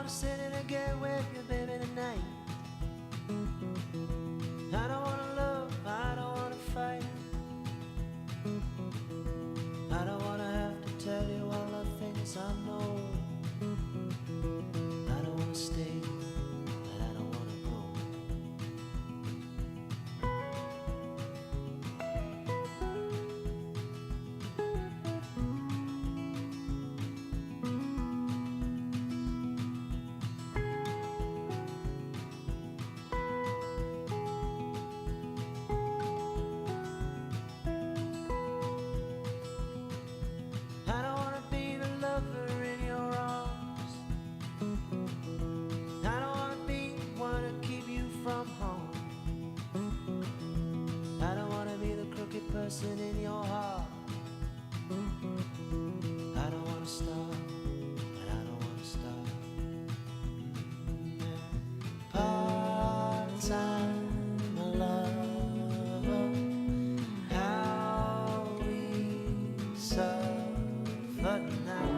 wanna sit and get with you, baby, tonight. I don't wanna love, I don't wanna fight. I don't wanna have to tell you all the things I know. I don't wanna stay, but I don't wanna go. I don't wanna be the lover in your arms. I don't wanna be the one to keep you from home. I don't wanna be the crooked person in your heart. I don't wanna stop, but I don't wanna stop. Part-time lover, how we suffer now.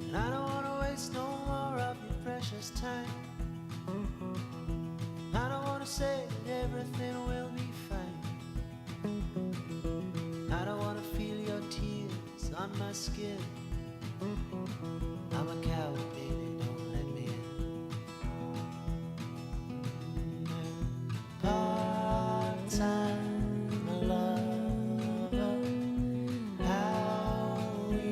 And I don't wanna waste no more of your precious time. I don't wanna say that everything will be fine. I don't wanna feel your tears on my skin. I'm a coward, baby, don't let me in. Part-time lover, how we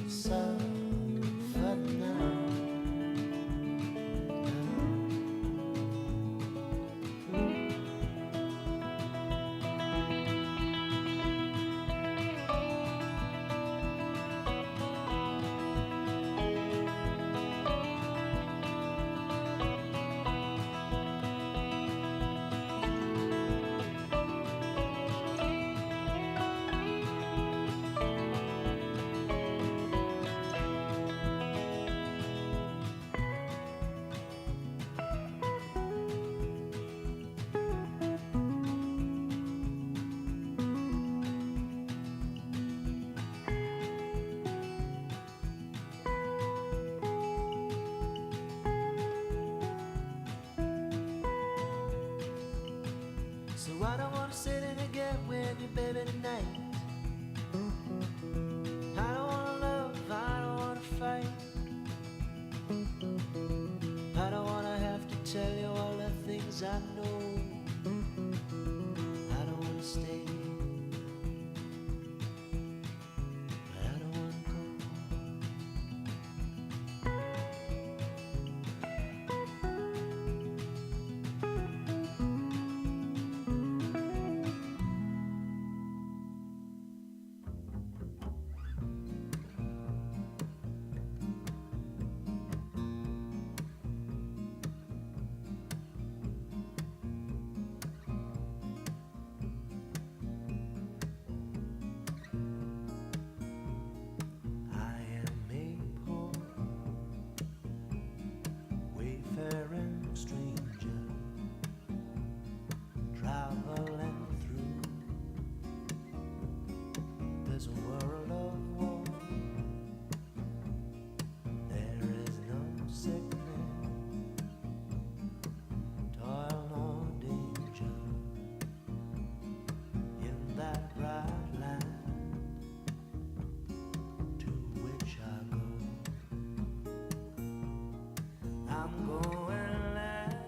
suffer now. So I don't wanna sit in and get with you, baby, tonight. I don't wanna love, I don't wanna fight. I don't wanna have to tell you all the things I know. I don't wanna stay, but I don't wanna go. I am a poor wayfaring stranger, traveling through this world of war. There is no sickness, toil nor danger in that bright land to which I go. I'm going there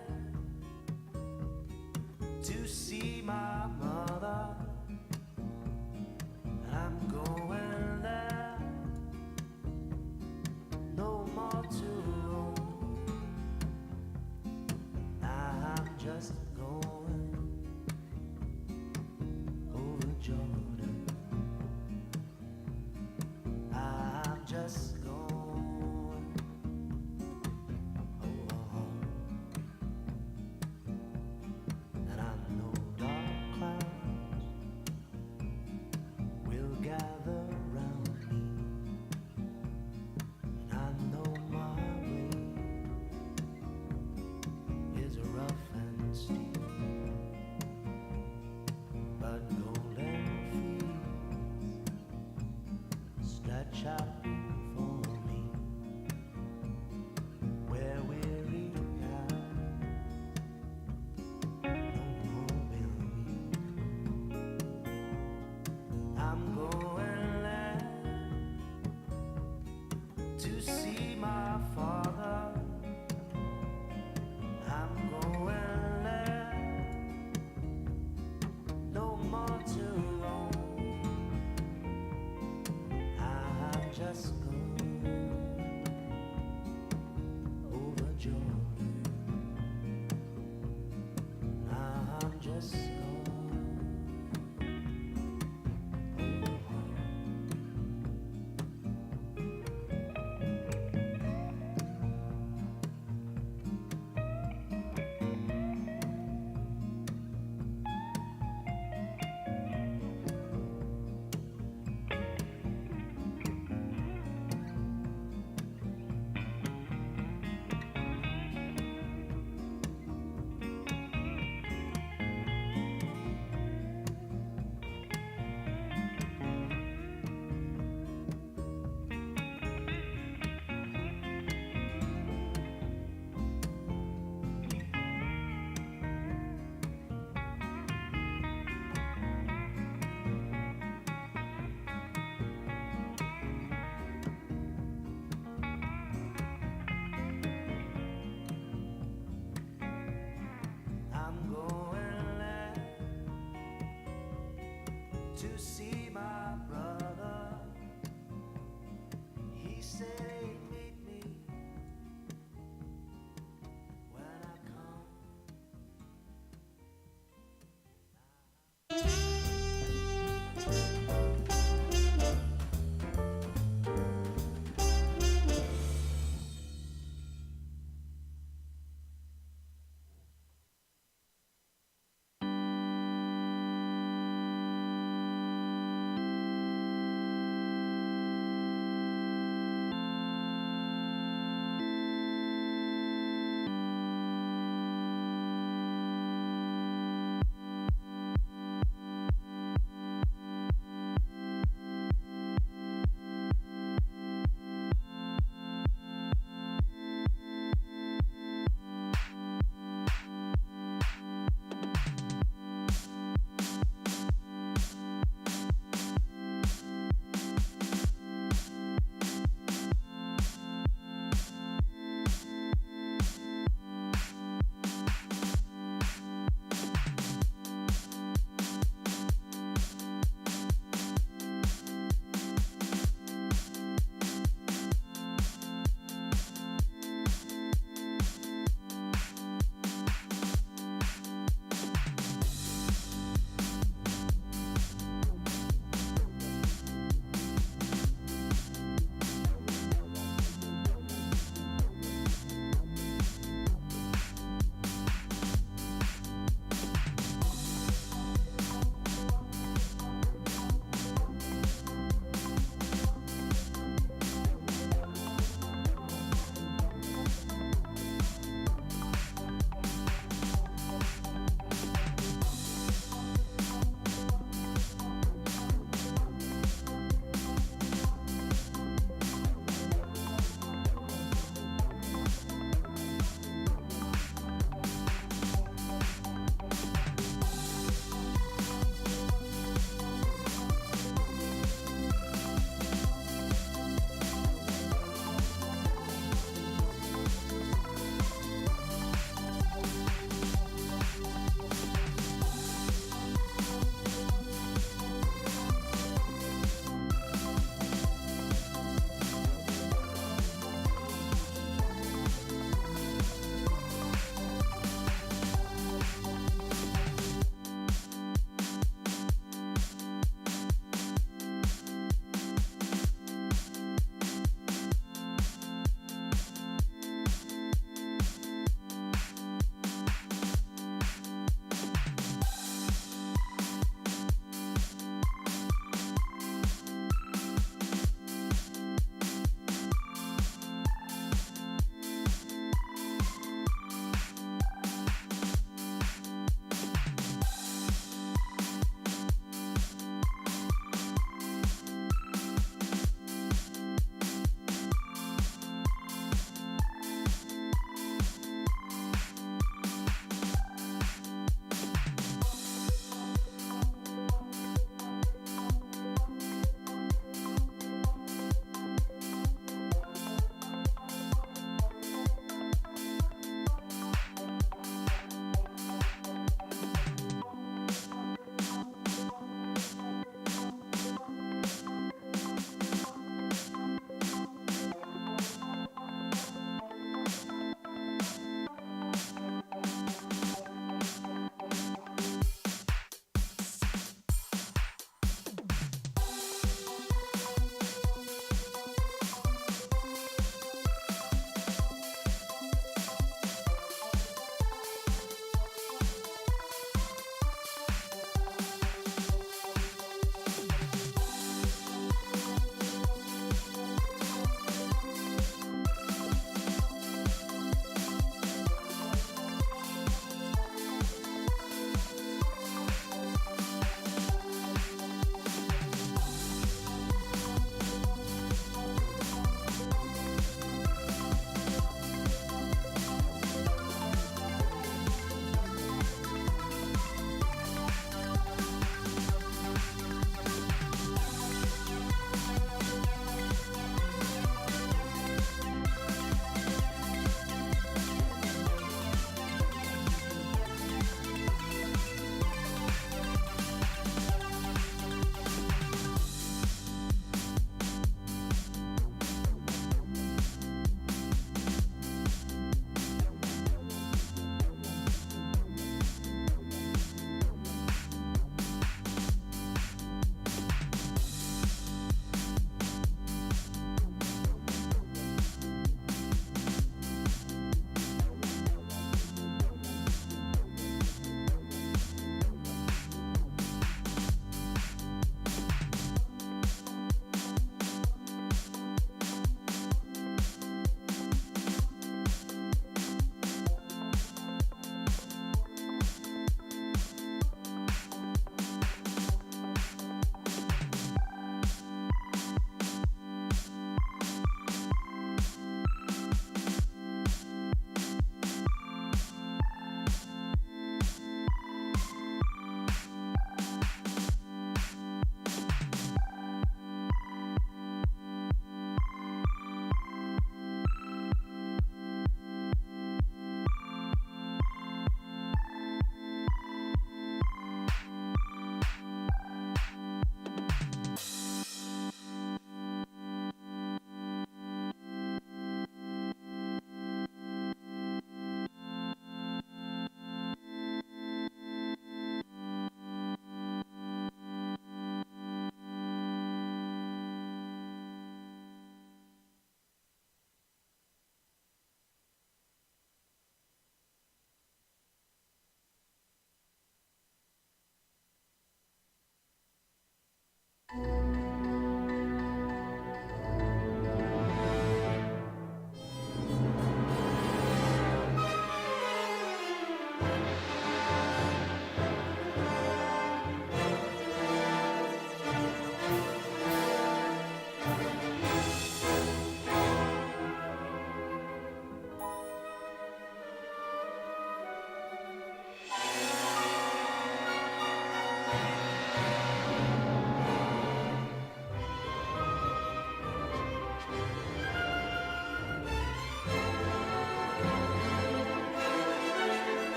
to see my mother. I'm going there, no more to roam. I'm just going over Jordan. I'm just going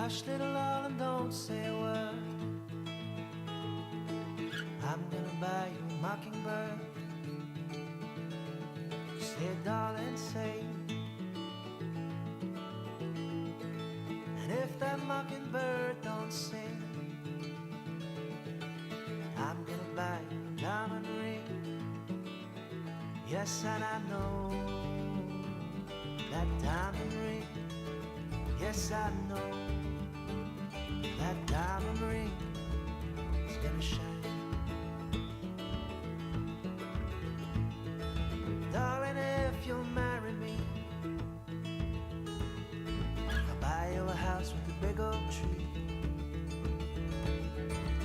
hush, little darling, don't say a word. I'm gonna buy you a mockingbird. Say, darling, say. And if that mockingbird don't sing, I'm gonna buy you a diamond ring. Yes, and I know that diamond ring. Yes, I know that diamond ring is gonna shine. Darling, if you'll marry me, I'll buy you a house with a big oak tree.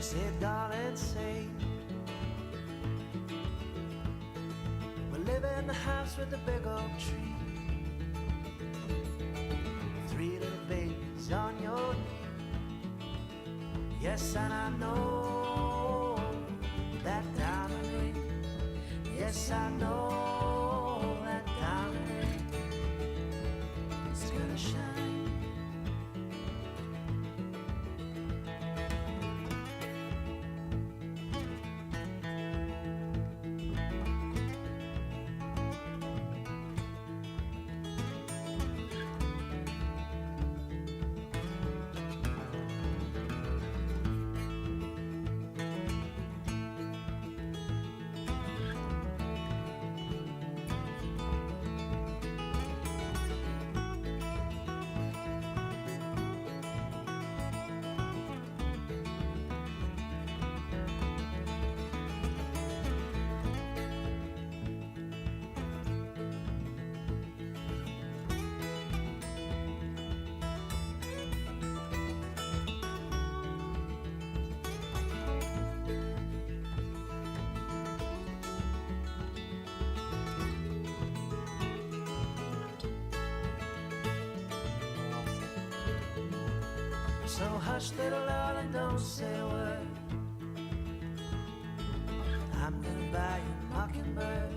Say, darling, say, we'll live in the house with the big oak tree. 3 little babies on your knee. Yes, and I know that diamond ring. Yes, I know that diamond ring is gonna shine. So hush, little darling, don't say a word. I'm gonna buy you a mockingbird.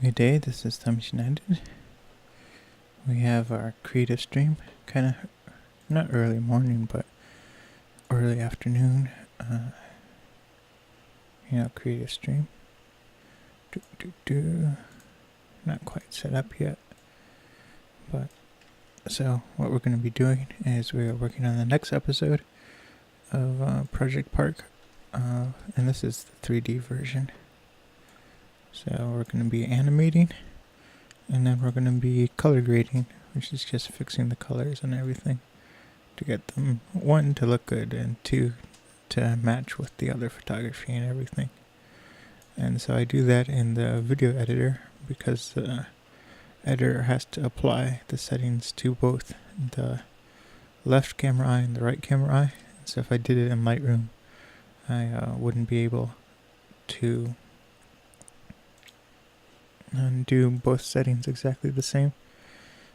Good day, this is Thomas United. We have our creative stream, kind of not early morning, but early afternoon, creative stream. Not quite set up yet, but so what we're going to be doing is we are working on the next episode of Project Park, and this is the 3D version. So we're going to be animating, and then we're going to be color grading, which is just fixing the colors and everything to get them, 1, to look good, and 2, to match with the other photography and everything. And so I do that in the video editor because the editor has to apply the settings to both the left camera eye and the right camera eye. So if I did it in Lightroom, I wouldn't be able to do both settings exactly the same.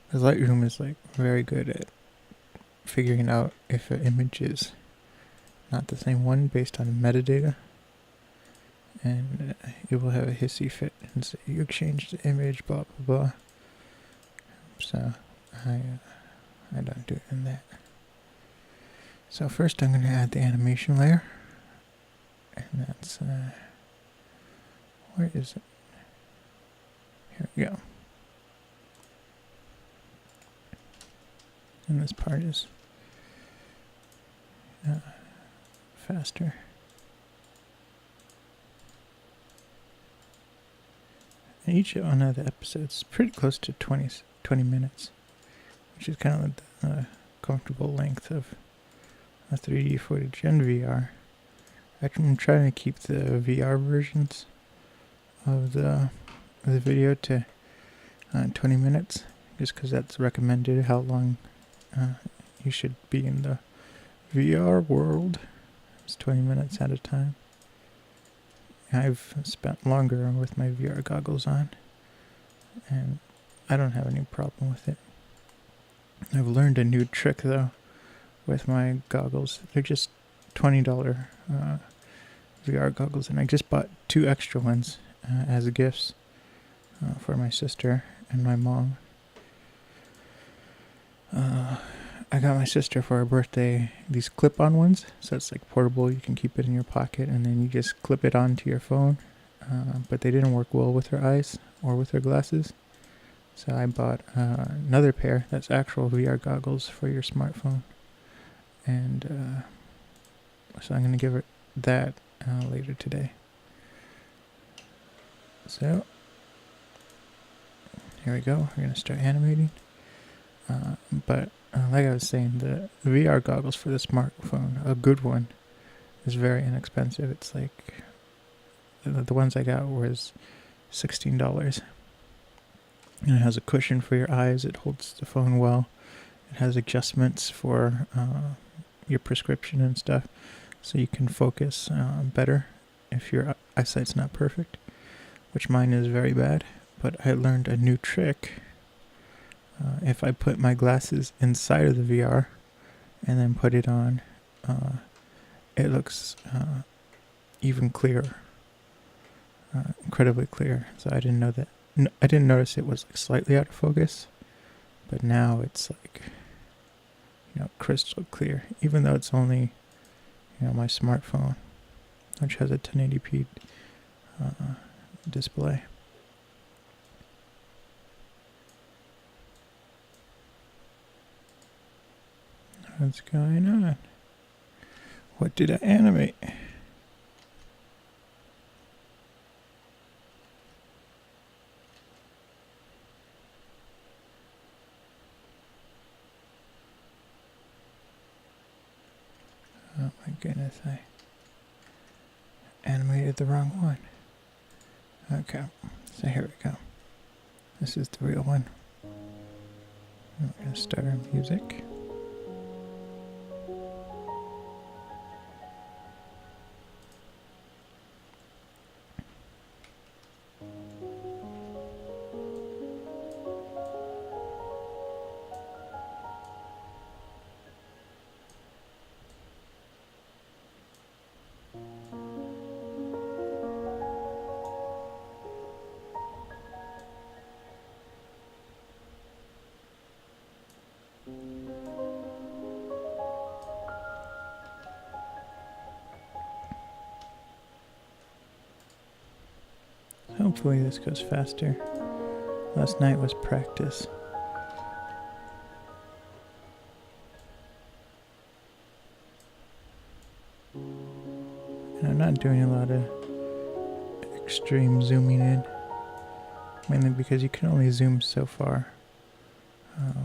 Because Lightroom is like very good at figuring out if an image is not the same one based on metadata, and it will have a hissy fit and say you changed the image, blah blah blah. So I don't do it in that. So first I'm going to add the animation layer, and that's where is it? Here we go. And this part is faster. And each one of the episodes is pretty close to 20 minutes, which is kind of the comfortable length of a 3D footage and VR. I'm trying to keep the VR versions of the video to 20 minutes, just because that's recommended how long you should be in the VR world. It's 20 minutes at a time. I've spent longer with my VR goggles on, and I don't have any problem with it. I've learned a new trick though with my goggles. They're just $20 VR goggles, and I just bought 2 extra ones as gifts for my sister and my mom. I got my sister for her birthday these clip-on ones, so it's like portable. You can keep it in your pocket and then you just clip it onto your phone, but they didn't work well with her eyes or with her glasses, so I bought another pair that's actual VR goggles for your smartphone, and so I'm going to give her that later today. So here we go, we're going to start animating. But like I was saying, the VR goggles for the smartphone, a good one, is very inexpensive. It's like the ones I got was $16, and it has a cushion for your eyes. It holds the phone well. It has adjustments for your prescription and stuff, so you can focus better if your eyesight's not perfect, which mine is very bad. But I learned a new trick. If I put my glasses inside of the VR and then put it on, it looks even clearer, incredibly clear. So I didn't know that. I didn't notice it was like slightly out of focus, but now it's like, crystal clear. Even though it's only, my smartphone, which has a 1080p display. What's going on? What did I animate? Oh my goodness, I animated the wrong one. Okay, so here we go. This is the real one. I'm going to start our music. Hopefully this goes faster. Last night was practice. And I'm not doing a lot of extreme zooming in, mainly because you can only zoom so far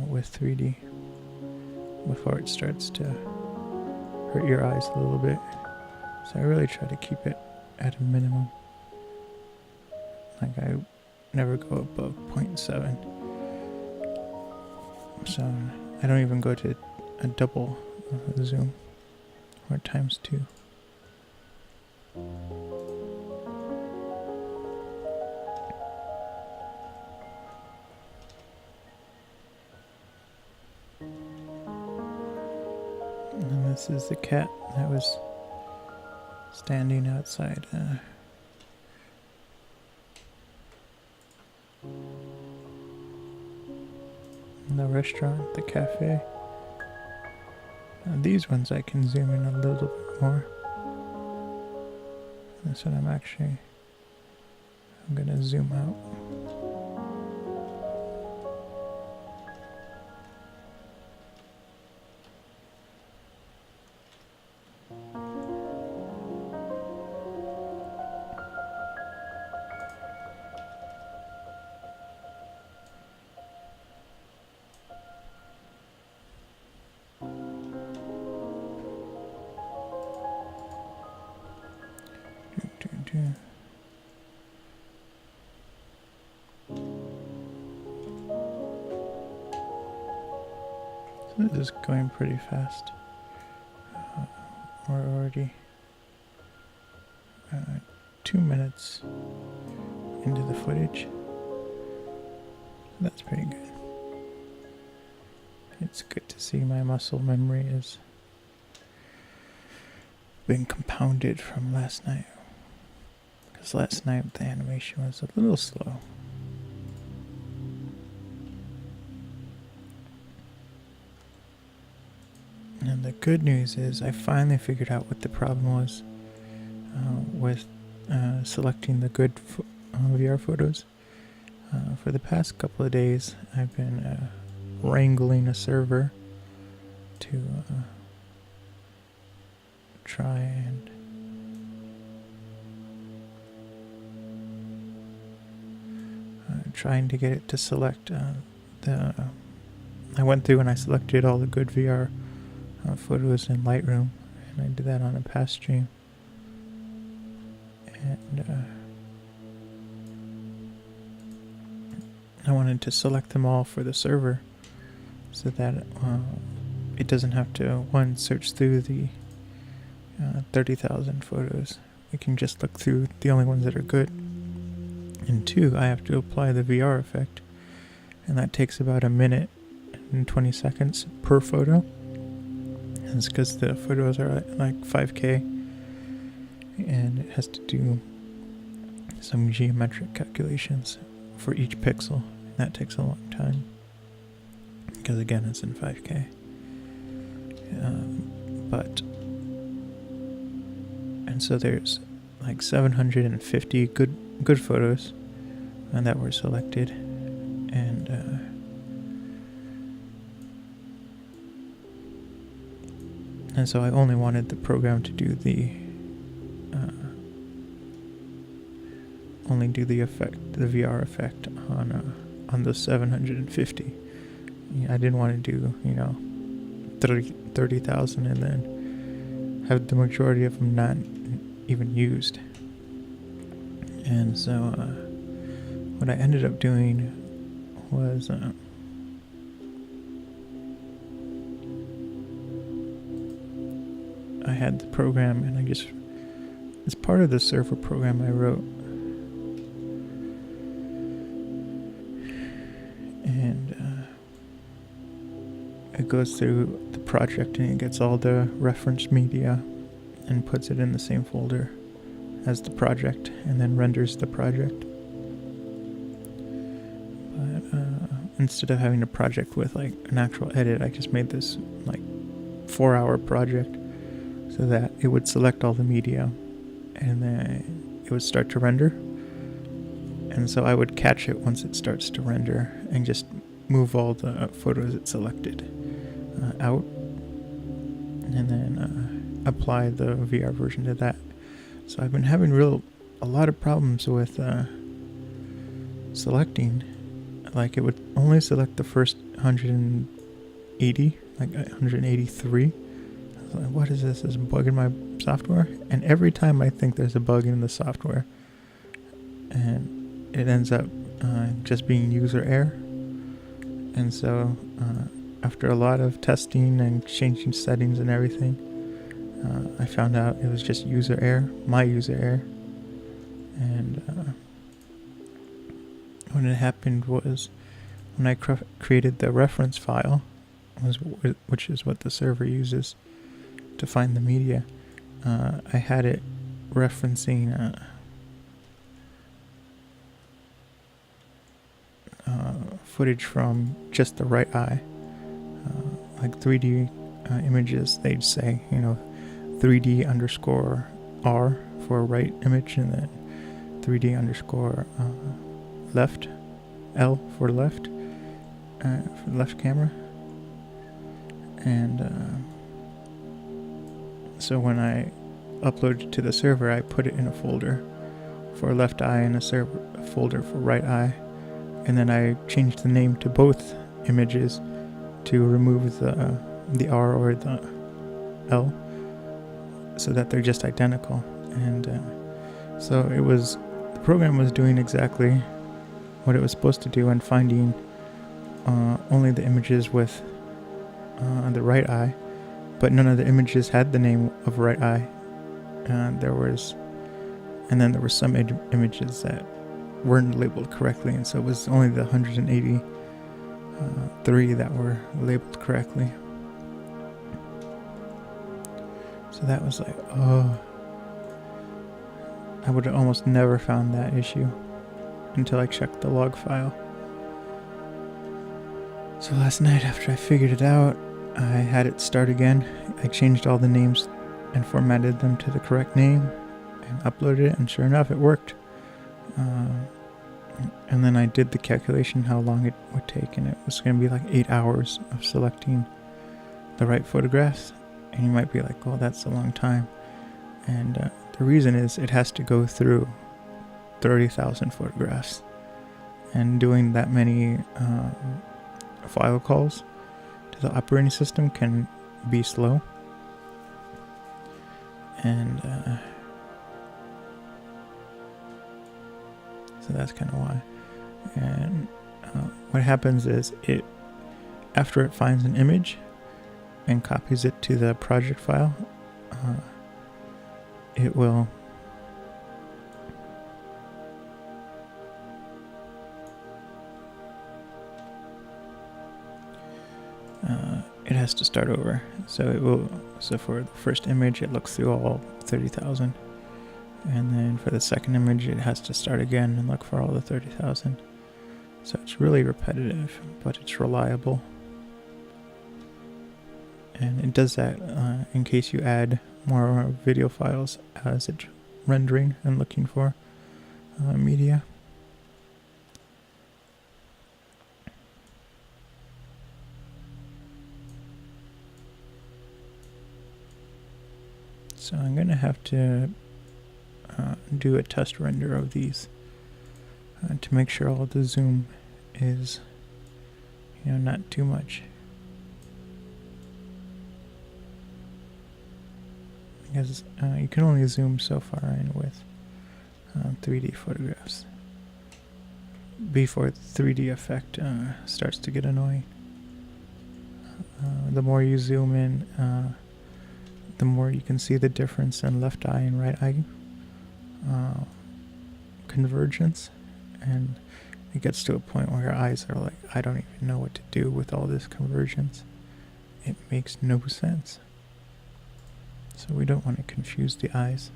with 3D before it starts to hurt your eyes a little bit. So I really try to keep it at a minimum. Like I never go above 0.7. So I don't even go to a double zoom or times 2. And this is the cat that was standing outside the restaurant, the cafe. These ones I can zoom in a little bit more. This one I'm gonna zoom out. So this is going pretty fast. We're already 2 minutes into the footage. That's pretty good. It's good to see my muscle memory has been compounded from last night. Because last night the animation was a little slow. And the good news is I finally figured out what the problem was with selecting the good VR photos. For the past couple of days I've been wrangling a server to try and trying to get it to select I went through and I selected all the good VR photos in Lightroom, and I did that on a past stream, and I wanted to select them all for the server so that it doesn't have to, one, search through the 30,000 photos. It can just look through the only ones that are good, and two, I have to apply the VR effect, and that takes about 1 minute and 20 seconds per photo. And it's because the photos are at like 5K, and it has to do some geometric calculations for each pixel. That takes a long time because again it's in 5K. And so there's like 750 good photos and that were selected, and so I only wanted the program to do the the VR effect on those 750. I didn't want to do 30,000 and then have the majority of them not even used. And so what I ended up doing was I had the program, and it's part of the server program I wrote, and it goes through the project and it gets all the reference media and puts it in the same folder as the project, and then renders the project. But instead of having a project with like an actual edit, I just made this like 4-hour project so that it would select all the media and then it would start to render. And so I would catch it once it starts to render and just move all the photos it selected out, and then apply the VR version to that. So I've been having a lot of problems with selecting. Like it would only select the first 180, like 183. was like, what is this? Is a bug in my software? And every time I think there's a bug in the software, and it ends up just being user error. And so after a lot of testing and changing settings and everything, I found out it was just user error, my user error. And when it happened was when I created the reference file, which is what the server uses to find the media, I had it referencing footage from just the right eye. Like 3D images, they'd say, 3D underscore R for right image, and then 3D underscore left, L for left camera. And so when I uploaded to the server, I put it in a folder for left eye and a folder for right eye. And then I changed the name to both images to remove the R or the L so that they're just identical. And so the program was doing exactly what it was supposed to do and finding only the images with the right eye, but none of the images had the name of right eye. And then there were some images that weren't labeled correctly, and so it was only the 183 that were labeled correctly. So that was like, oh, I would have almost never found that issue until I checked the log file. So last night, after I figured it out, I had it start again. I changed all the names and formatted them to the correct name and uploaded it, and sure enough, it worked. And then I did the calculation how long it would take, and it was going to be like 8 hours of selecting the right photographs. And you might be like, well, that's a long time. And the reason is it has to go through 30,000 photographs. And doing that many file calls to the operating system can be slow. And so that's kind of why. And what happens is after it finds an image and copies it to the project file, it will it has to start over. So for the first image, it looks through all 30,000. And then for the second image, it has to start again and look for all the 30,000. So it's really repetitive, but it's reliable. And it does that in case you add more video files as it's rendering and looking for media. So I'm going to have to do a test render of these to make sure all the zoom is, not too much. Because you can only zoom so far in with 3D photographs before the 3D effect starts to get annoying. The more you zoom in, the more you can see the difference in left eye and right eye convergence, and it gets to a point where your eyes are like, I don't even know what to do with all this convergence. It makes no sense. So we don't want to confuse the eyes.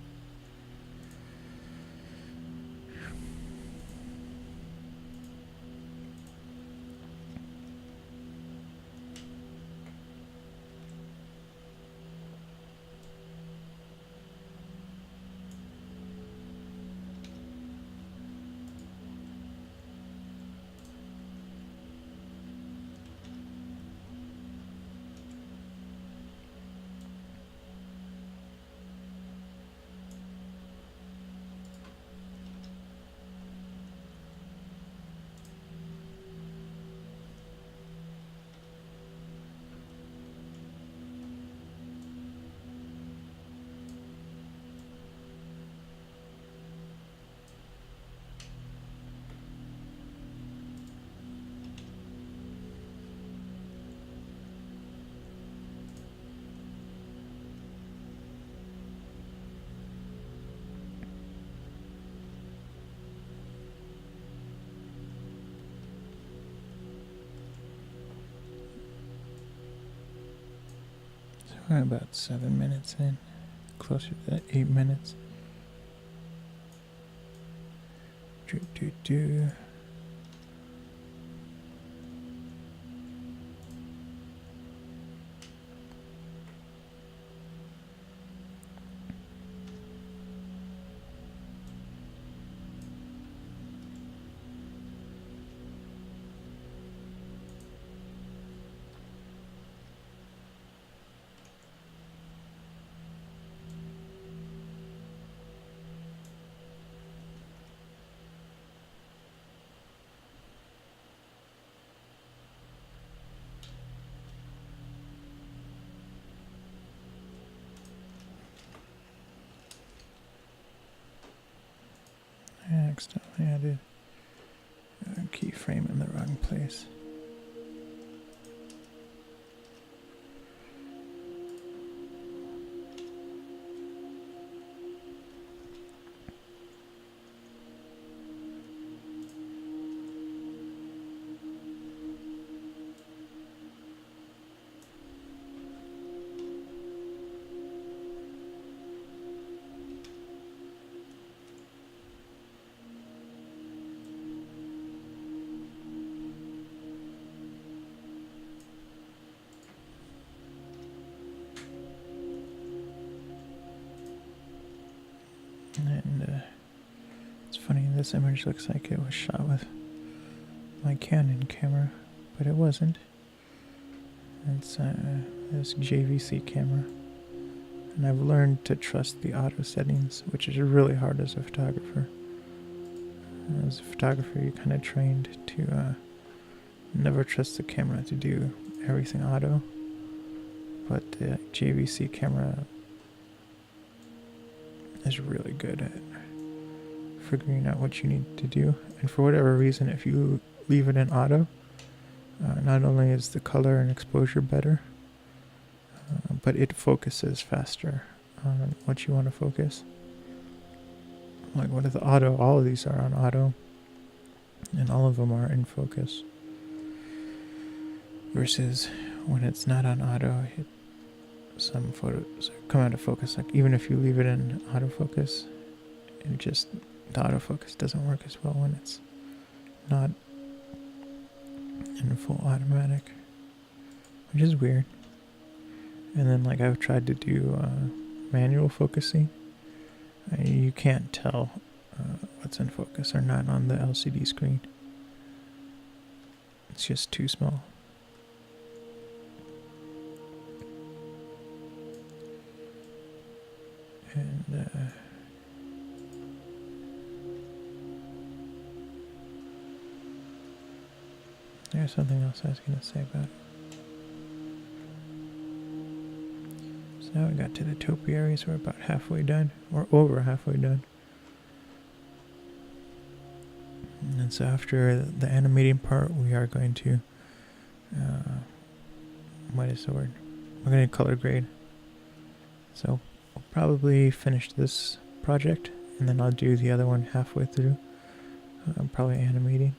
We're about 7 minutes in, closer to 8 minutes. Do. I accidentally added a keyframe in the wrong place. And it's funny, this image looks like it was shot with my Canon camera, but it wasn't. It's this JVC camera. And I've learned to trust the auto settings, which is really hard as a photographer. As a photographer, you're kind of trained to never trust the camera to do everything auto. But the JVC camera is really good at figuring out what you need to do. And for whatever reason, if you leave it in auto, not only is the color and exposure better, but it focuses faster on what you want to focus. Like with the auto, all of these are on auto, and all of them are in focus. Versus when it's not on auto, some photos come out of focus. Like even if you leave it in autofocus, the autofocus doesn't work as well when it's not in full automatic, which is weird. And then like I've tried to do manual focusing. You can't tell what's in focus or not on the LCD screen. It's just too small. And there's something else I was going to say about it. So now we got to the topiary, so we're about halfway done, or over halfway done. And so after the animating part, we are going to, what is the word? We're going to color grade. So I'll probably finish this project, and then I'll do the other one halfway through. Probably animating.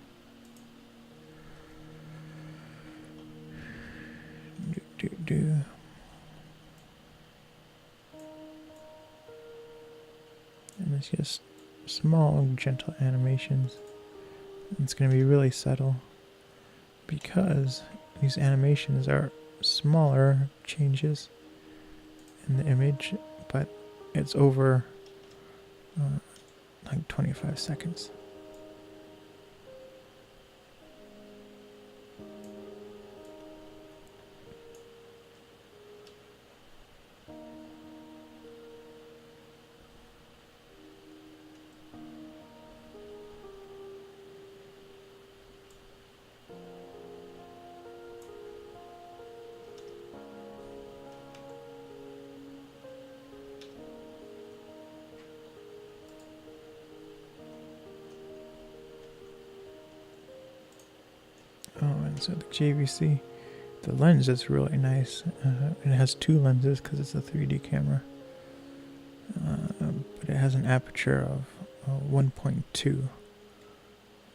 And it's just small, gentle animations. It's going to be really subtle because these animations are smaller changes in the image, but it's over like 25 seconds. Oh, and so the JVC, the lens is really nice. It has two lenses because it's a 3D camera. But it has an aperture of 1.2,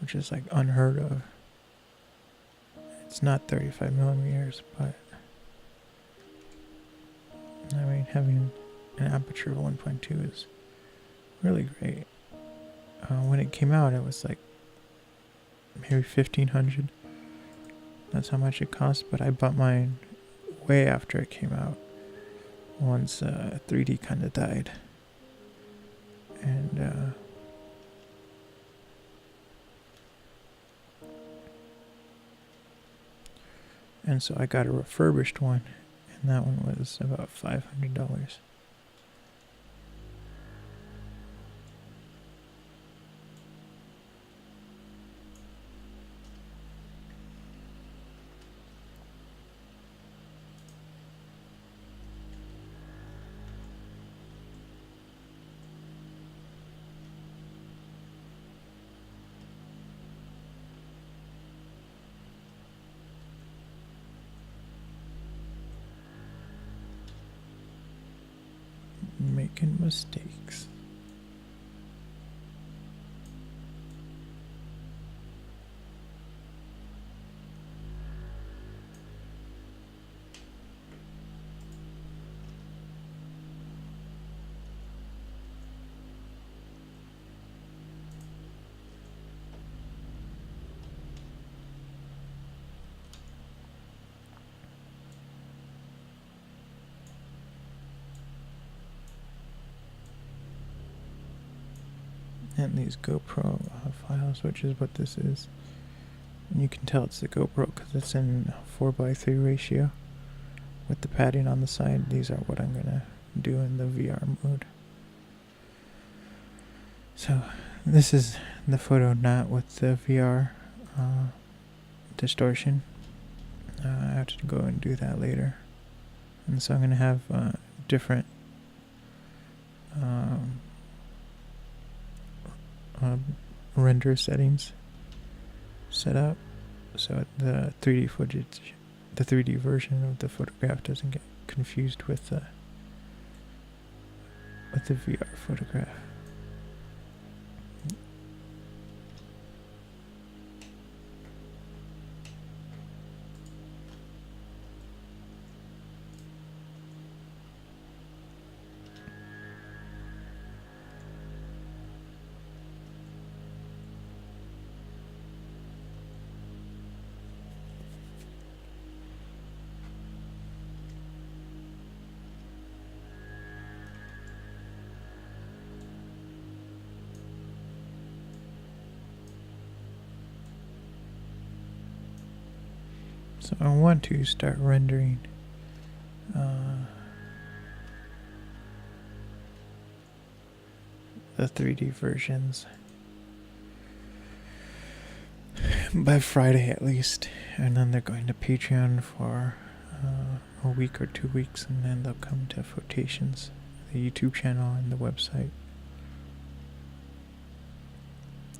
which is like unheard of. It's not 35 millimeters, but I mean, having an aperture of 1.2 is really great. When it came out, it was like maybe 1500. That's how much it cost, but I bought mine way after it came out, once 3D kind of died. And so I got a refurbished one, and that one was about $500. Making mistakes. And these GoPro files, which is what this is. And you can tell it's the GoPro because it's in 4:3 ratio with the padding on the side. These are what I'm gonna do in the VR mode. So this is the photo not with the VR distortion. I have to go and do that later. And so I'm gonna have different render settings set up so the 3D footage, the 3D version of the photograph doesn't get confused with the VR photograph. So I want to start rendering the 3D versions by Friday at least, and then they're going to Patreon for a week or 2 weeks, and then they'll come to Photations, the YouTube channel and the website,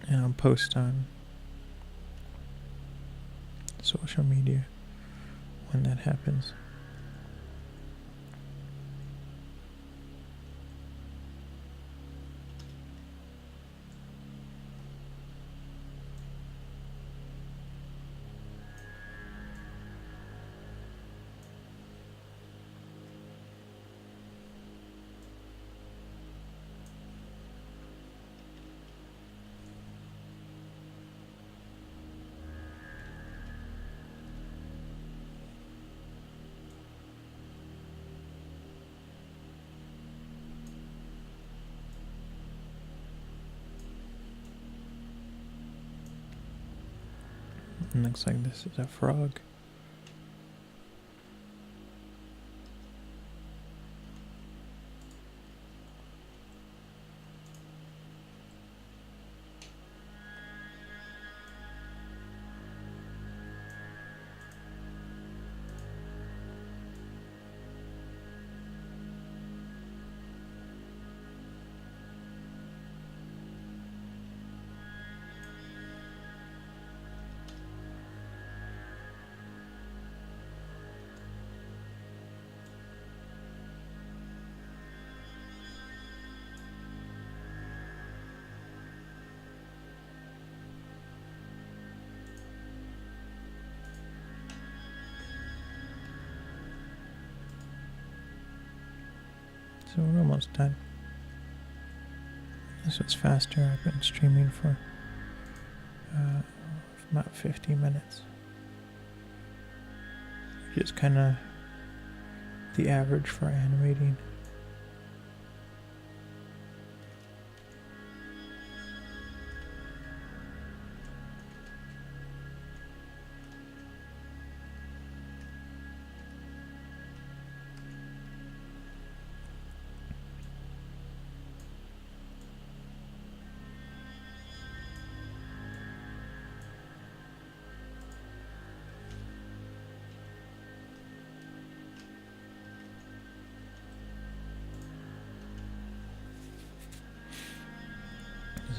and I'll post on social media when that happens. It looks like this is a frog. So we're almost done. This was faster. I've been streaming for about 50 minutes. Just kind of the average for animating.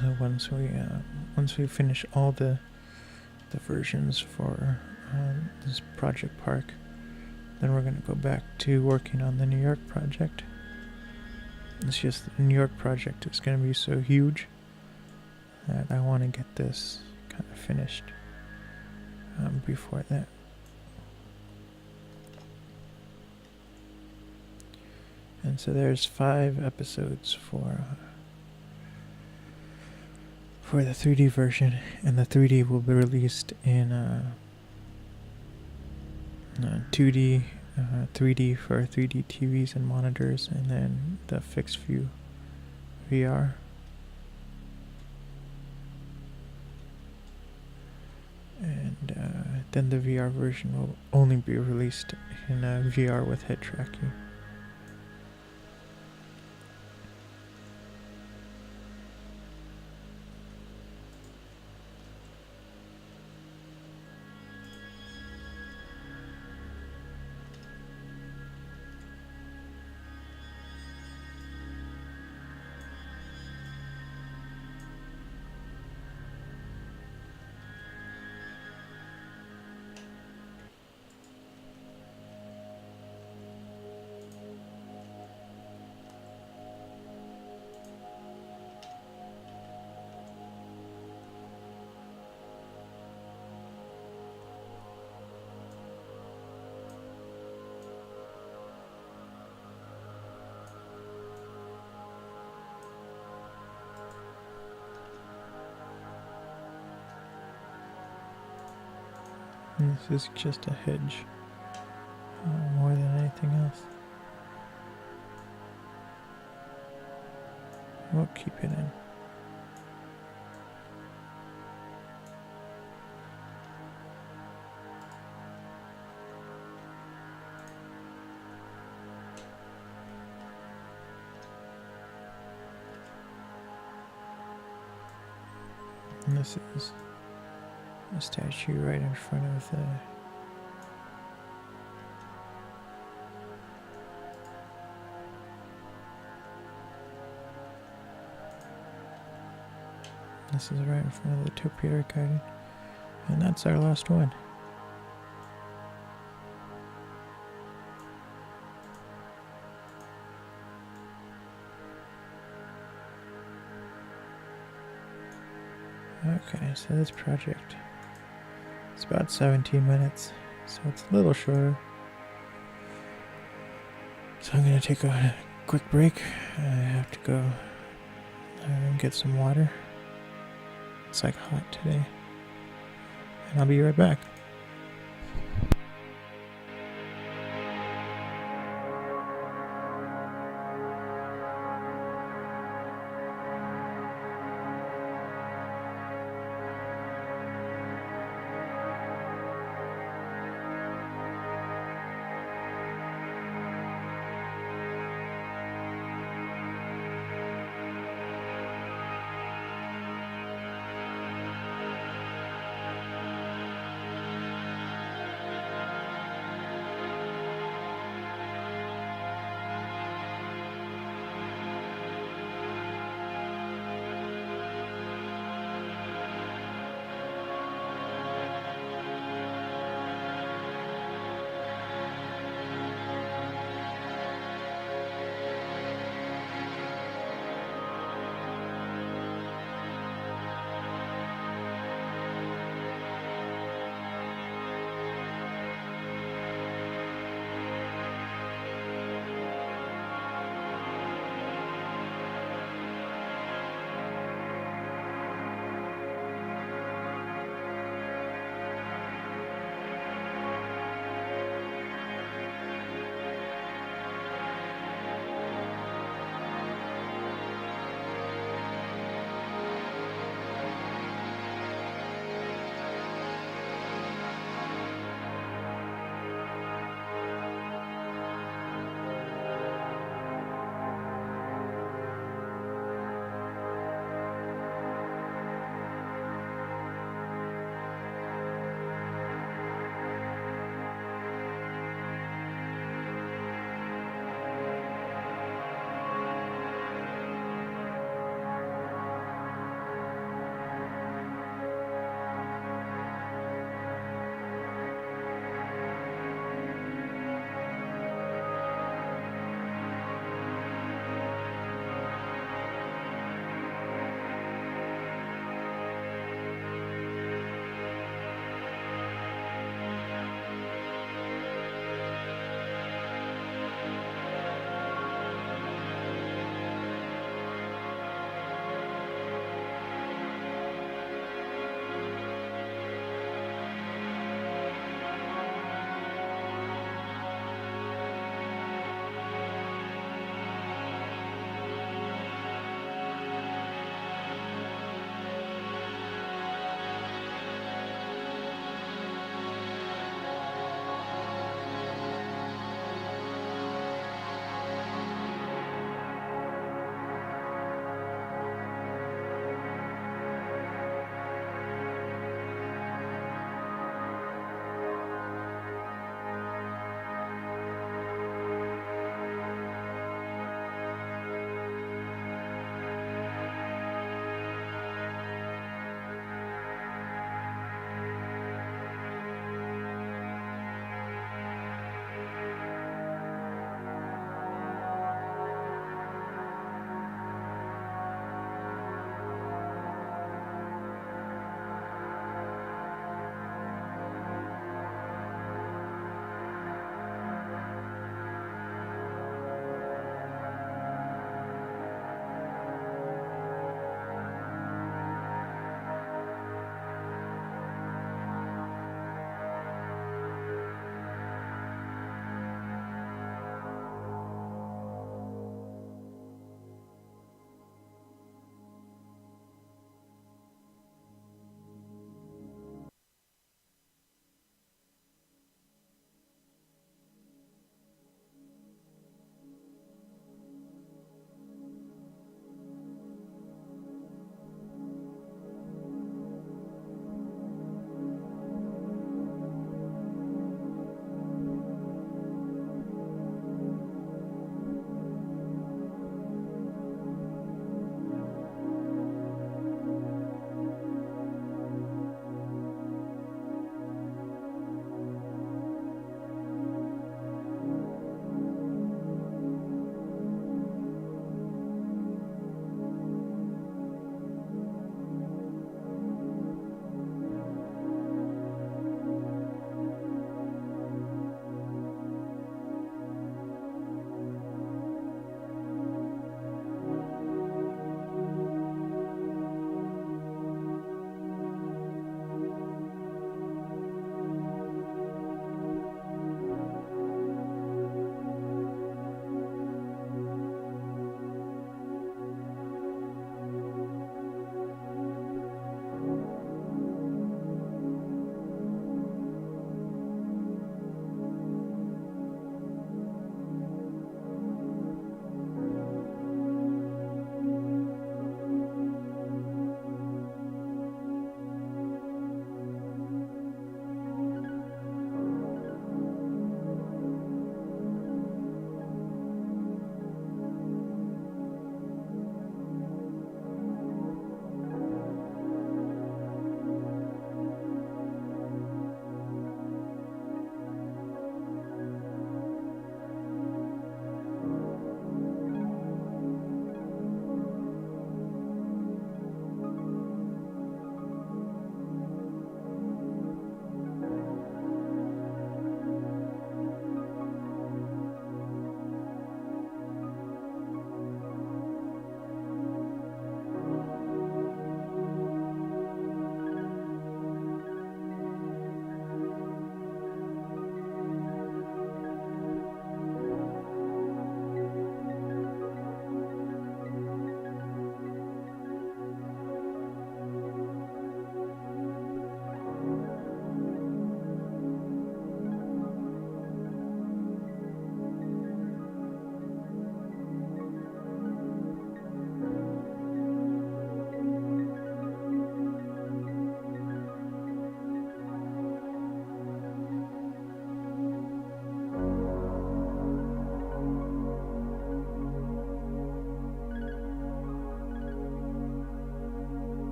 So once we finish all the versions for this project park, then we're gonna go back to working on the New York project. It's just the New York project is gonna be so huge that I want to get this kind of finished before that. And so there's 5 episodes for the 3D version, and the 3D will be released in 2D, 3D for 3D TVs and monitors, and then the fixed view VR. And then the VR version will only be released in VR with head tracking. And this is just a hedge, more than anything else. We'll keep it in. And this is a statue right in front of the This is right in front of the Topiary garden. And that's our last one. Okay, so this project, it's about 17 minutes, so it's a little shorter. So I'm going to take a quick break. I have to go and get some water. It's like hot today. And I'll be right back.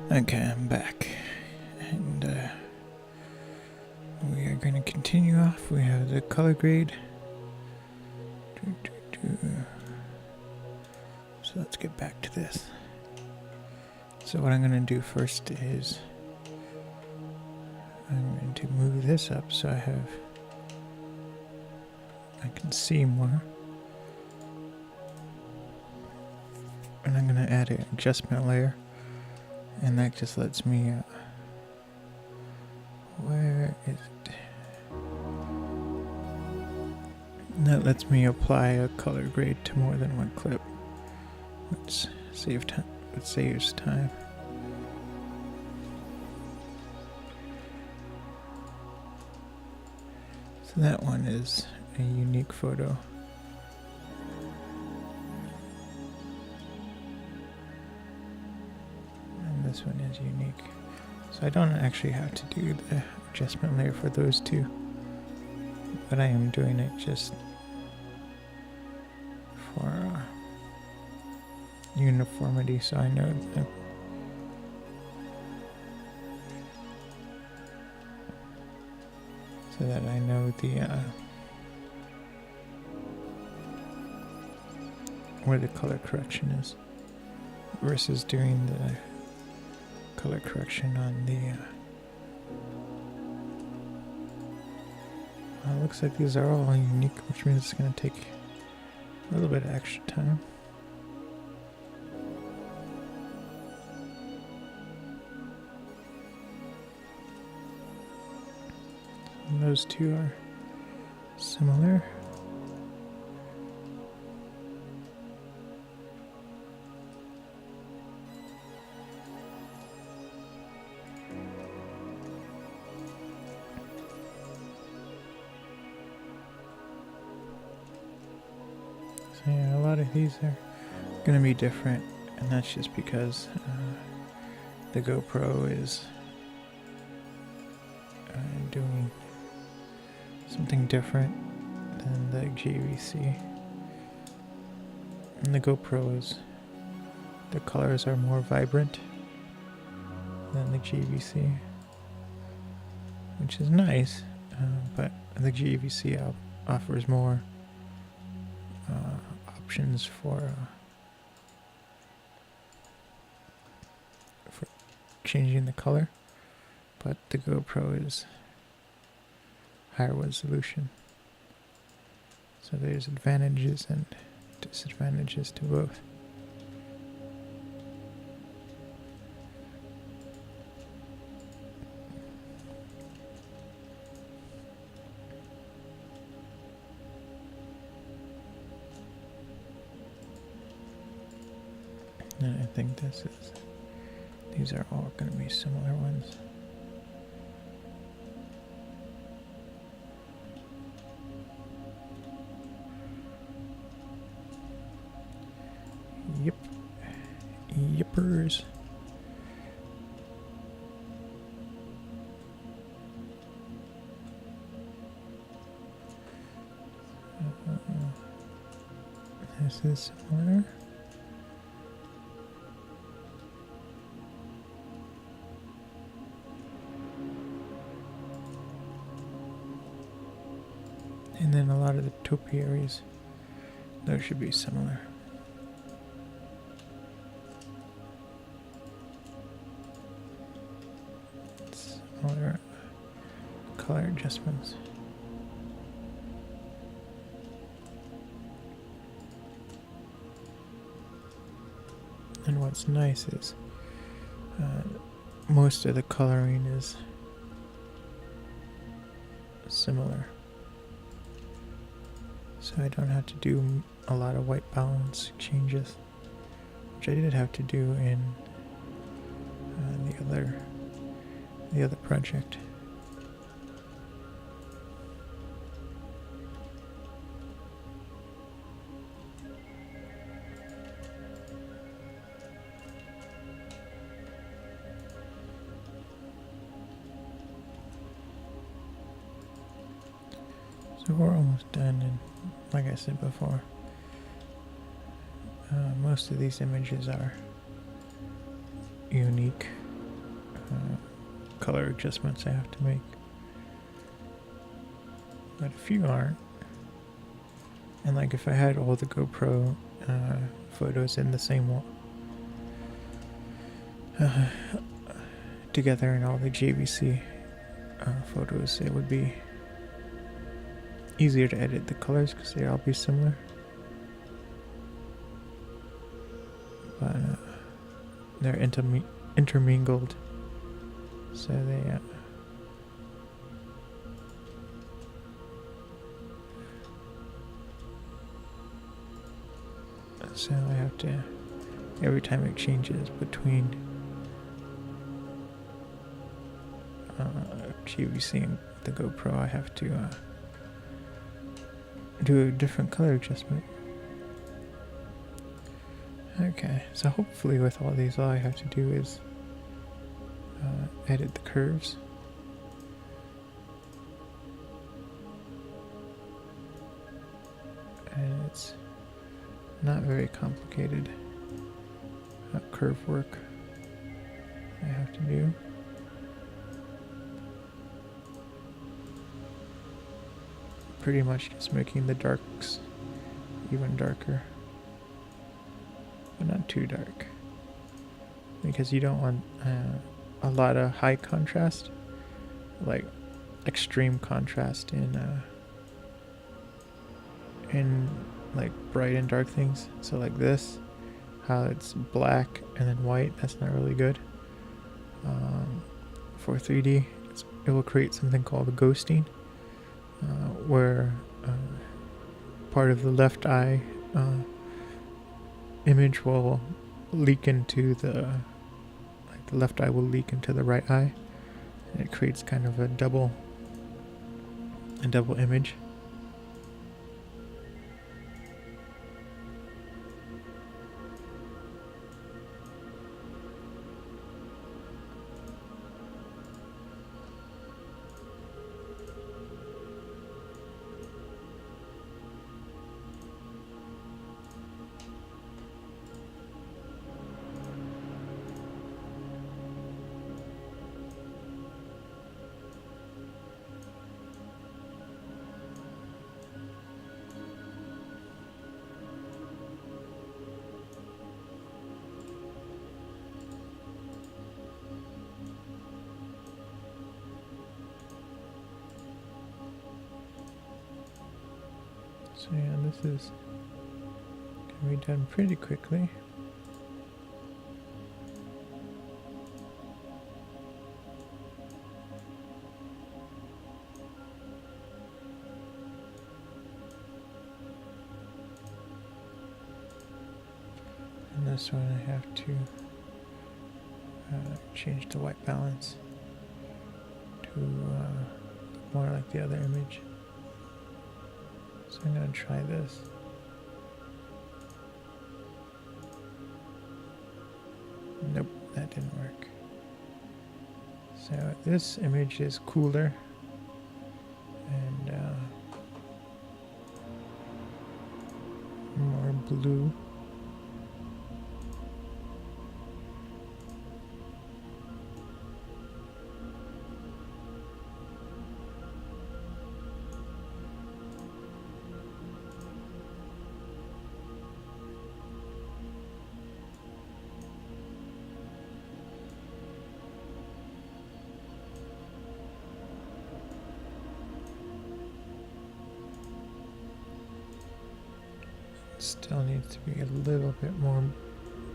Okay, I'm back. And we are going to continue off. We have the color grade. So let's get back to this. So what I'm going to do first is I'm going to move this up so I can see more. And I'm going to add an adjustment layer. And that just lets me, where is it? That lets me apply a color grade to more than one clip. Let's save time. It saves time. So that one is a unique photo. This one is unique. So I don't actually have to do the adjustment layer for those two, but I am doing it just for uniformity, so I know that I know where the color correction is, versus doing the color correction on the looks like these are all unique, which means it's going to take a little bit of extra time. And those two are similar. Yeah, a lot of these are going to be different, and that's just because the GoPro is doing something different than the JVC. And the GoPro the colors are more vibrant than the JVC, which is nice, but the JVC offers more options for changing the color, but the GoPro is higher resolution. So there's advantages and disadvantages to both. And I think these are all going to be similar ones. Yep. Yippers. This is similar. And then a lot of the topiaries, those should be similar. Similar color adjustments. And what's nice is most of the coloring is similar. So I don't have to do a lot of white balance changes, which I did have to do in the other project. So we're almost done, and like I said before, most of these images are unique. color adjustments I have to make. But a few aren't. And like if I had all the GoPro photos in the same one together and all the JVC photos, it would be easier to edit the colors because they'd all be similar. But they're intermingled, so they so I have to, every time it changes between GVC and the GoPro, I have to do a different color adjustment. Okay, so hopefully with all these, all I have to do is edit the curves. And it's not very complicated curve work I have to do. Pretty much just making the darks even darker, but not too dark, because you don't want a lot of high contrast, like extreme contrast in like bright and dark things. So like this, how it's black and then white, that's not really good. For 3D, it will create something called ghosting, where part of the left eye image will leak into the left eye will leak into the right eye, and it creates kind of a double image. So yeah, this is going to be done pretty quickly. And this one I have to change the white balance to more like the other image. So I'm going to try this. Nope, that didn't work. So this image is cooler and more blue. Still needs to be a little bit more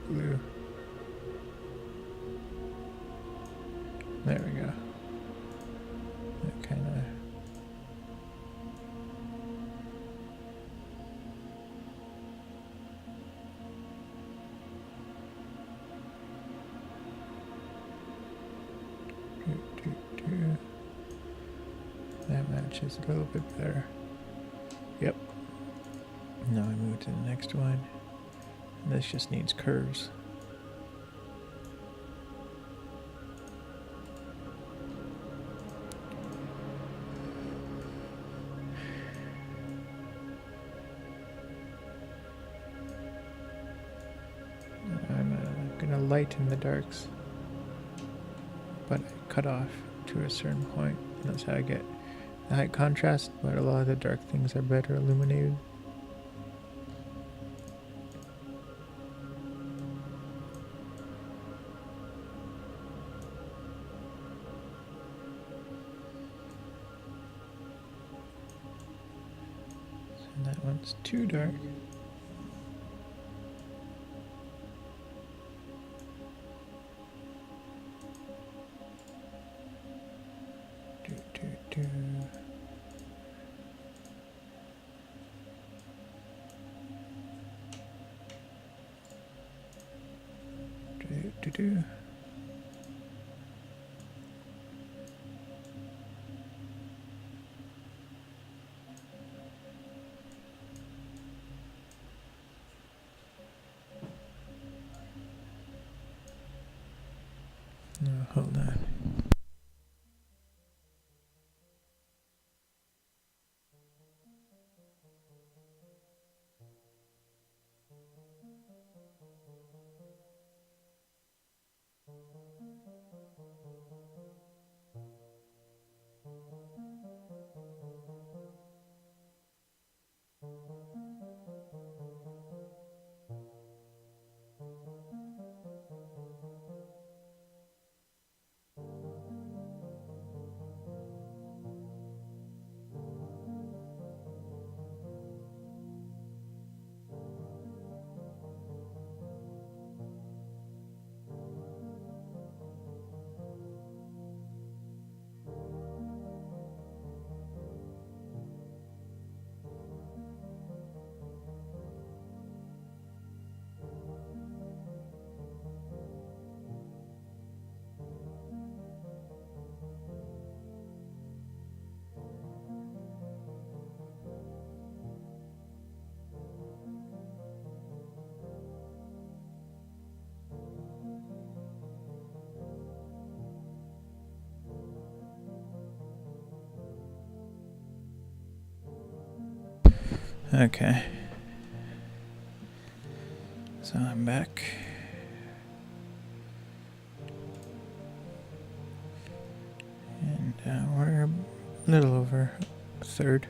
blue. There we go. That kind of that matches a little bit better. Yep. Now I move to the next one. And this just needs curves. I'm gonna lighten the darks but I cut off to a certain point. That's how I get the high contrast, but a lot of the dark things are better illuminated. So that one's too dark. Do. Do. No, hold on. Okay. So I'm back. And we're a little over a third.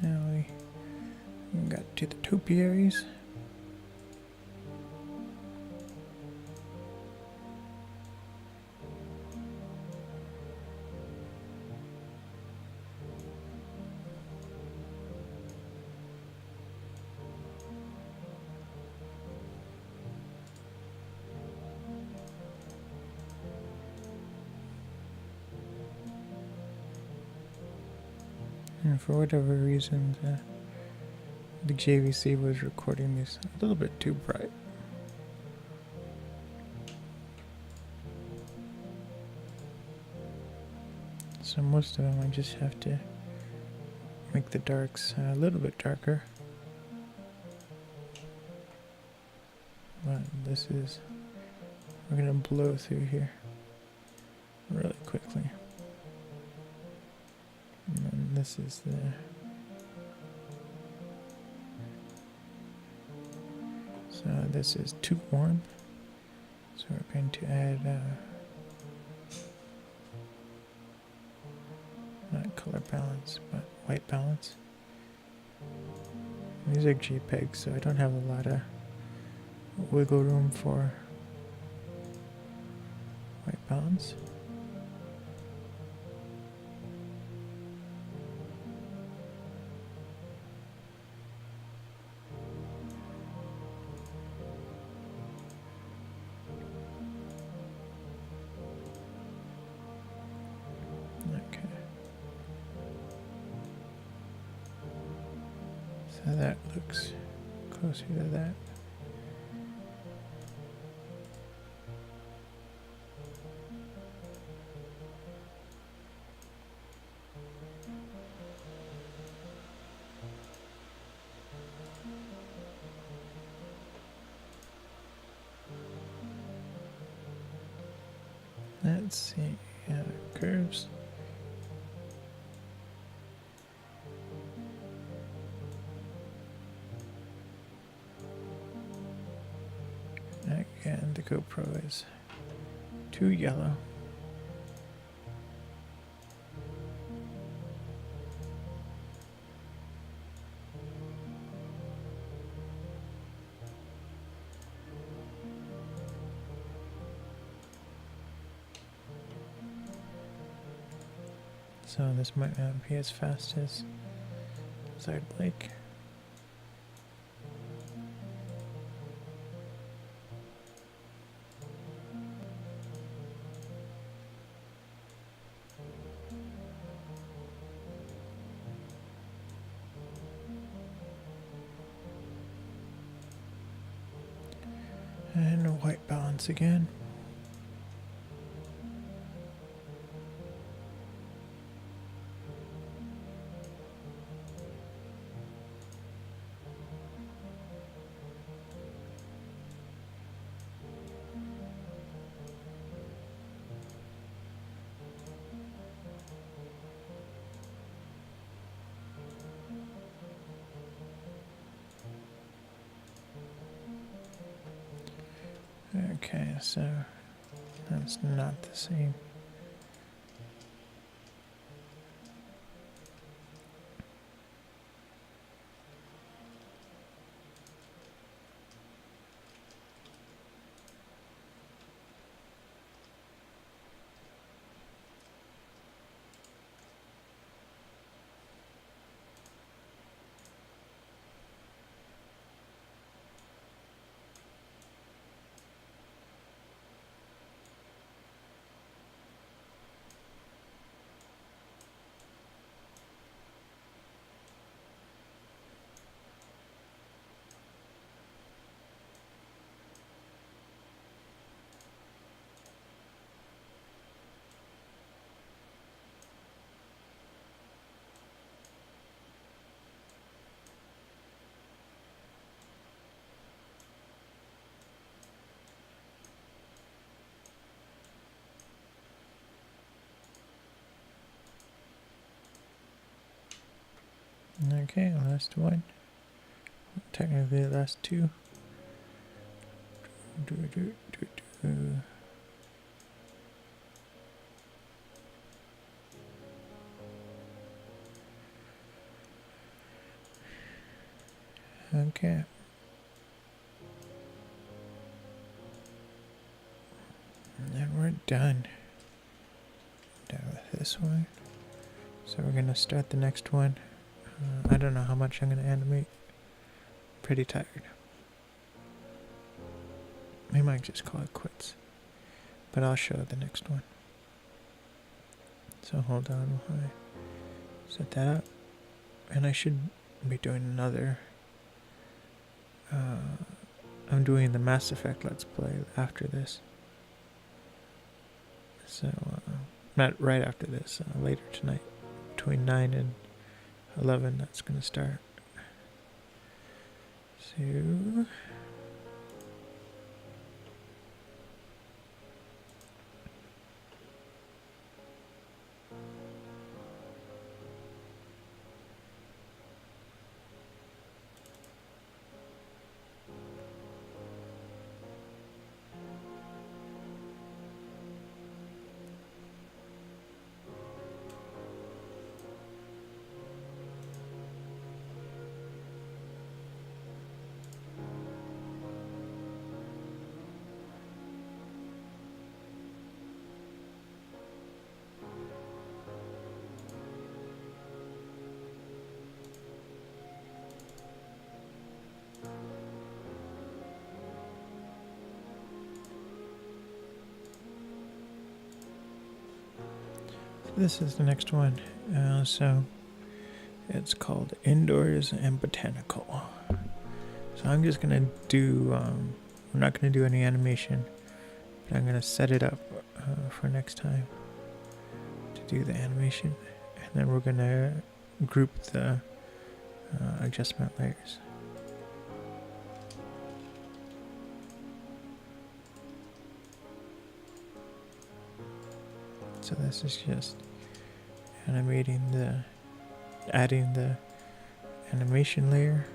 Now we got to the topiaries. And for whatever reason, the JVC was recording these a little bit too bright. So most of them I just have to make the darks a little bit darker. But we're gonna blow through here really quickly. And then this is so this is too warm. So we're going to add not color balance, but white balance. These are JPEGs, so I don't have a lot of wiggle room for white balance. So that looks closer to that. Let's see, yeah, curves. Again, the GoPro is too yellow. So this might not be as fast as I'd like. And a white balance again. Okay, so that's not the same. Okay, last one. Technically, the last two. Okay. And then we're done. Done with this one. So we're gonna start the next one. I don't know how much I'm gonna animate. Pretty tired. We might just call it quits. But I'll show the next one. So hold on while I set that up. And I should be doing another. I'm doing the Mass Effect Let's Play after this. So, not right after this, later tonight. Between 9 and 11, that's going to start. So... This is the next one. So It's called Indoors and Botanical. So I'm just gonna do, I'm not gonna do any animation, but I'm gonna set it up for next time to do the animation, and then we're gonna group the adjustment layers. So this is just adding the animation layer.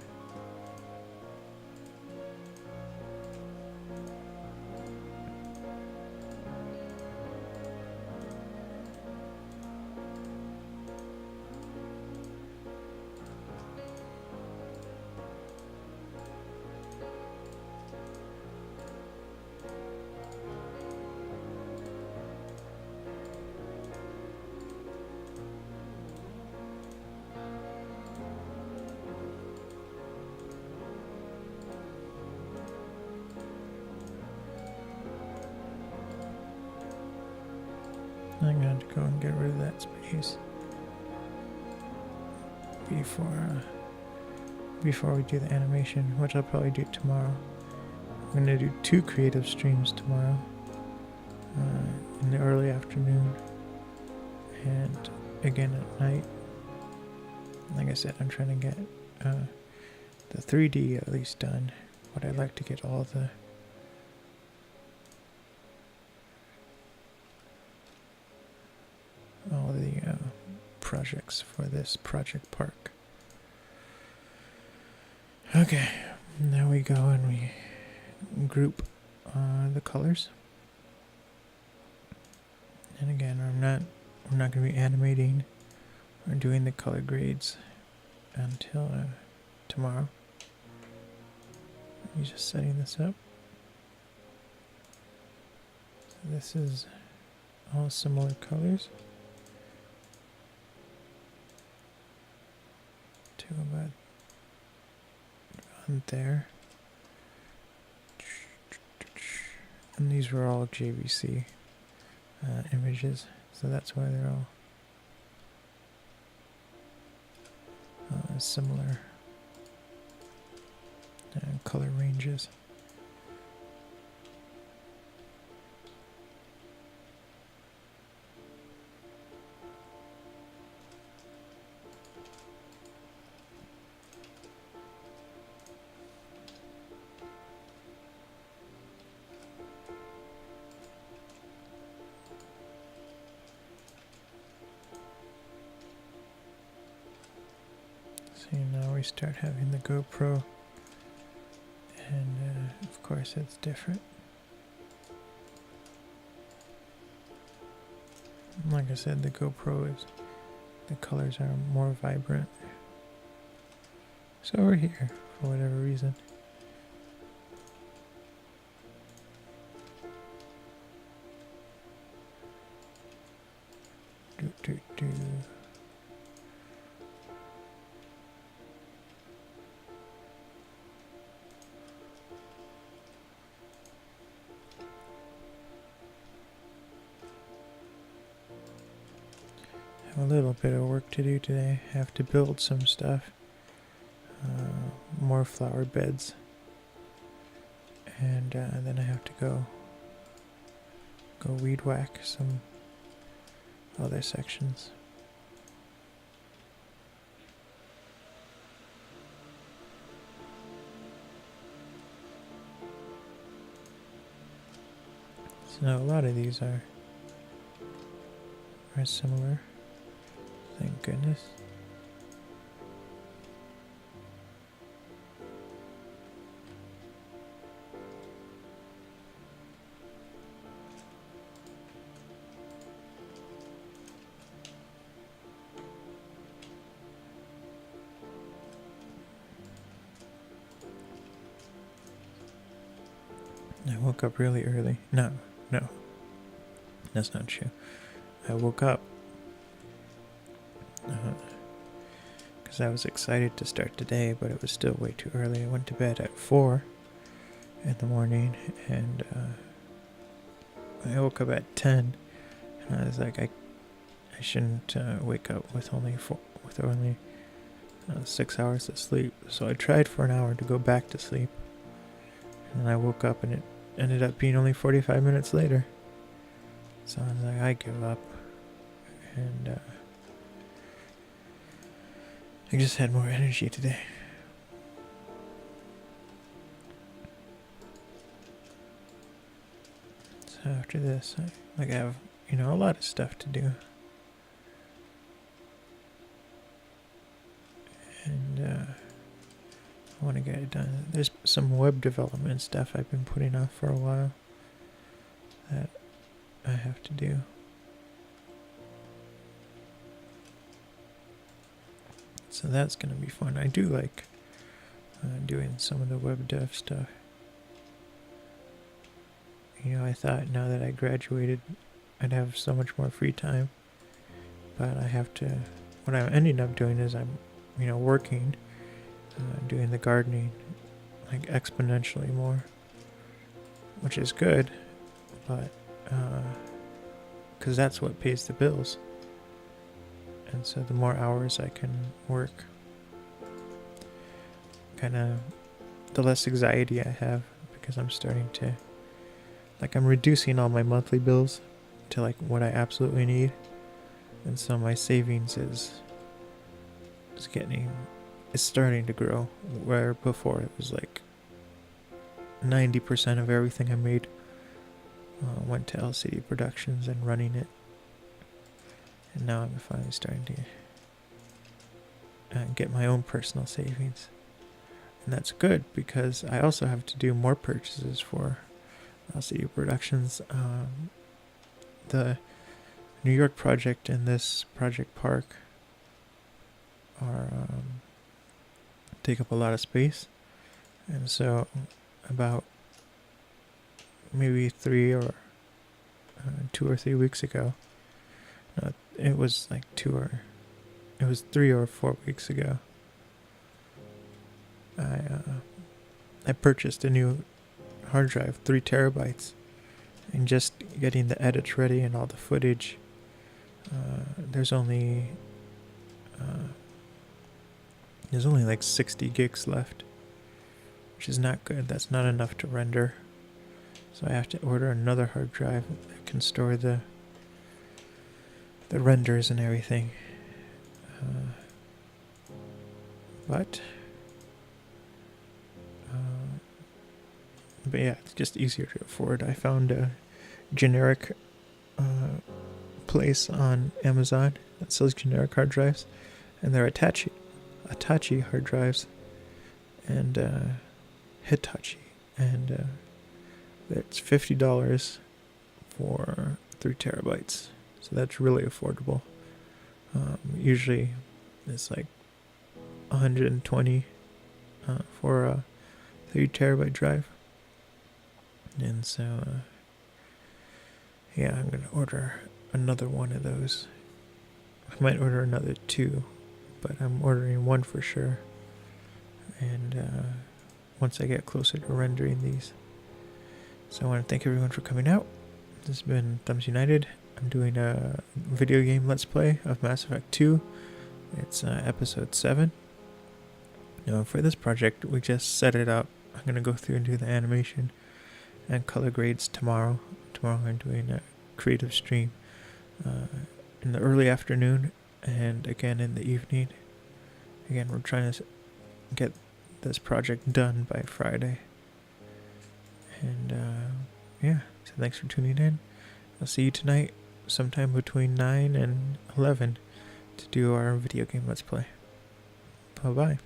I'm going to go and get rid of that space before we do the animation, which I'll probably do tomorrow. I'm going to do 2 creative streams tomorrow, in the early afternoon and again at night. Like I said, I'm trying to get the 3D at least done, but I'd like to get all the projects for this project park. Okay, now we go and we group the colors. And again, we're not going to be animating or doing the color grades until tomorrow. I'm just setting this up. So this is all similar colors to about there. And these were all JVC images, so that's why they're all similar color ranges. So now we start having the GoPro, and of course it's different. Like I said, the colors are more vibrant. So over here, for whatever reason, a little bit of work to do today. I have to build some stuff, more flower beds, and then I have to go weed whack some other sections. So a lot of these are similar. Thank goodness. I woke up really early. No, that's not true. I woke up because I was excited to start today, but it was still way too early. I went to bed at 4 in the morning, and I woke up at 10, and I was like, I shouldn't wake up with only 6 hours of sleep. So I tried for an hour to go back to sleep, and I woke up and it ended up being only 45 minutes later. So I was like, I give up. And I just had more energy today. So after this, I have, a lot of stuff to do. And I want to get it done. There's some web development stuff I've been putting off for a while that I have to do. So that's going to be fun. I do like doing some of the web dev stuff. I thought now that I graduated, I'd have so much more free time. But I have to, what I'm ending up doing is I'm, working, doing the gardening, like exponentially more, which is good, but, because that's what pays the bills. And so the more hours I can work, kind of, the less anxiety I have, because I'm starting to, I'm reducing all my monthly bills to what I absolutely need. And so my savings is starting to grow, where before it was 90% of everything I made went to LCD Productions and running it. And now I'm finally starting to get my own personal savings. And that's good, because I also have to do more purchases for LCD Productions. The New York project and this Project Park are take up a lot of space, and so about maybe 2 or 3 weeks ago, it was 3 or 4 weeks ago, I purchased a new hard drive, 3 terabytes, and just getting the edits ready and all the footage. There's only 60 gigs left, which is not good. That's not enough to render. So I have to order another hard drive that can store the renders and everything. But yeah, it's just easier to afford. I found a generic place on Amazon that sells generic hard drives, and they're Hitachi hard drives, and Hitachi, and it's $50 for 3 terabytes. So that's really affordable. Usually it's $120 for a 3 terabyte drive. And so yeah, I'm gonna order another one of those. I might order another 2, but I'm ordering 1 for sure. And once I get closer to rendering these. So I want to thank everyone for coming out. This has been Thumbs United. I'm doing a video game Let's Play of Mass Effect 2. It's episode 7. Now for this project, we just set it up. I'm going to go through and do the animation and color grades tomorrow. Tomorrow I'm doing a creative stream in the early afternoon and again in the evening. Again, we're trying to get this project done by Friday. And yeah, so thanks for tuning in. I'll see you tonight sometime between 9 and 11 to do our video game Let's Play. Bye-bye.